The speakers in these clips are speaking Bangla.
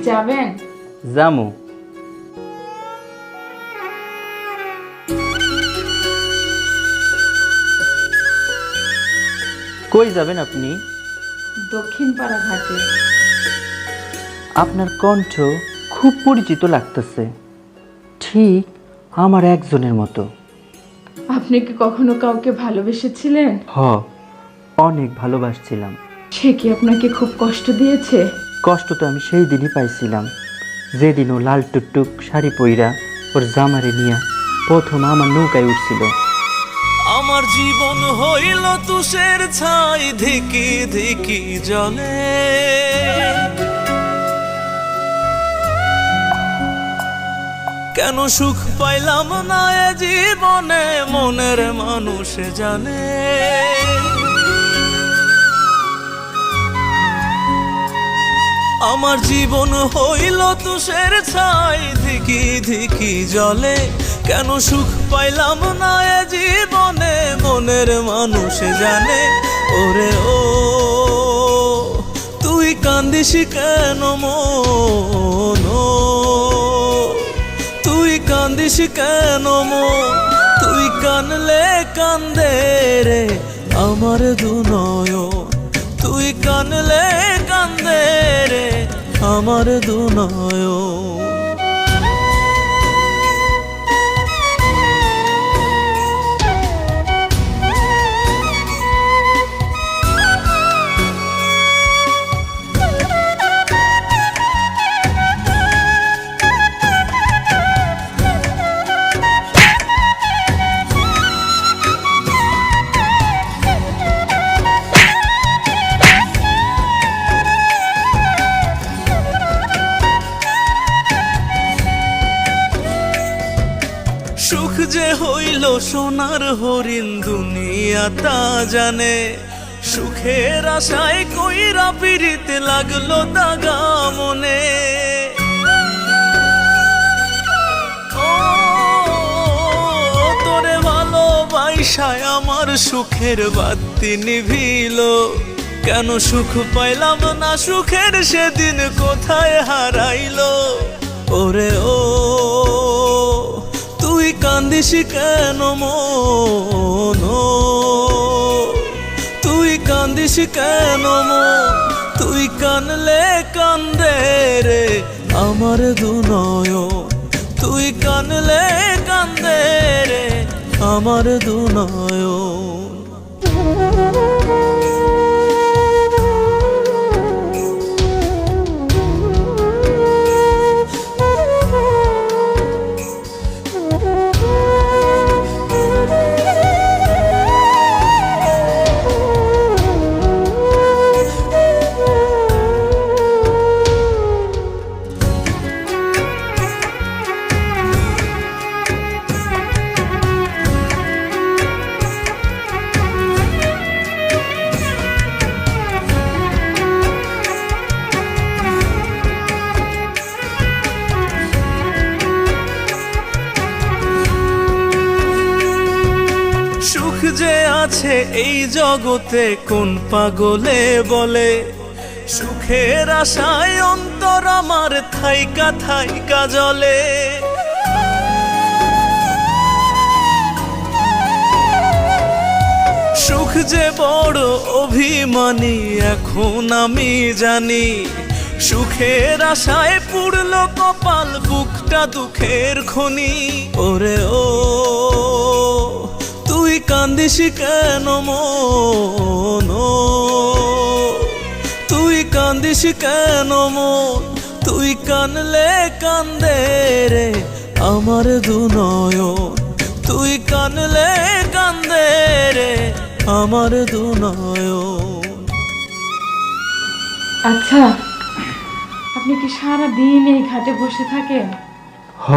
যাবেন? জামু। কই যাবেন আপনি? দক্ষিণ পাড়া ঘাটে। আপনার কণ্ঠ খুব পরিচিত লাগতেছে, ঠিক আমার একজনের মতো। আপনি কি কখনো কাউকে ভালোবেসেছিলেন? হ, অনেক ভালোবাসছিলাম। সে কি আপনাকে খুব কষ্ট দিয়েছে? কষ্ট তো আমি সেই দিনই পাইছিলাম, যেদিন ও লাল টুকটুক শাড়ি পইরা ওর জামারে নিয়া প্রথম আমার নৌকায় উঠছিল। আমার জীবন হইল তুষের ছাই, ধিকি ধিকি জলে। কেন সুখ পাইলাম না এ জীবনে, মনের মানুষ জানে। আমার জীবন হইল তুষের ছাই, ধিকি ধিকি জলে। কেন সুখ পাইলাম না এ জীবনে, মনের মানুষ জানে। ওরে ও তুই কান্দিস কেন মন, তুই কান্দিস কেন মন? তুই কানলে কান্দে রে আমার দুনয়ন, তুই কানলে কান্দে রে আমার দুনয়ন। সুখ যে হইল সোনার হরিণ, দুনিয়া তা জানে। সুখের আশায় কইরা পিরিতে লাগলো দাগা মনে। ও তোরে ভালোবাসায় আমার সুখের বাতি নিভিল। কেন সুখ পাইলাম না সুখের সেদিন কোথায় হারাইলো? ওরে ও তুই কান্দিস কেন মন, তুই কান্দিস কেন মন? তুই কানলে কান্দে রে আমার দুনয়ন, তুই কানলে কান্দে রে আমার দুনয়ন। সুখ যে আছে এই জগতে কোন পাগলে বলে? সুখের আশায় অন্তর আমার থাইকা থাইকা জলে। সুখ যে বড় অভিমানী এখন আমি জানি। সুখের আশায় পুরলো কপাল, বুকটা দুঃখের খনি। ওরে ও তুই কান্দিস কেন মন, তুই কান্দিস কেন মন? তুই কানলে কান্দে রে আমার দুনয়ন, তুই কানলে কান্দে রে আমার দুনয়ন। আচ্ছা, আপনি কি সারা দিন এই ঘাটে বসে থাকেন? হ,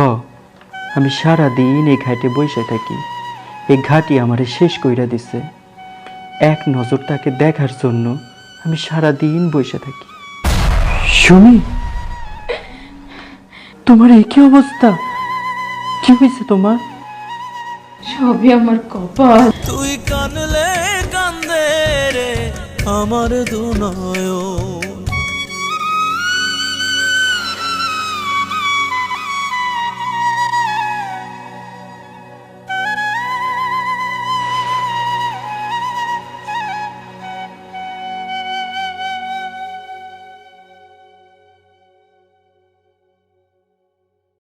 আমি সারা দিন এই ঘাটে বসে থাকি। এই ঘাটি আমারে শেষ কইরা দিছে। এক নজর তাকে দেখার জন্য আমি সারা দিন বসে থাকি। সুমি, তোমার এই কি অবস্থা? কি হয়েছে তোমার? সবই আমার কপাল। তুই কানলে কান্দে রে আমার দুনয়ন।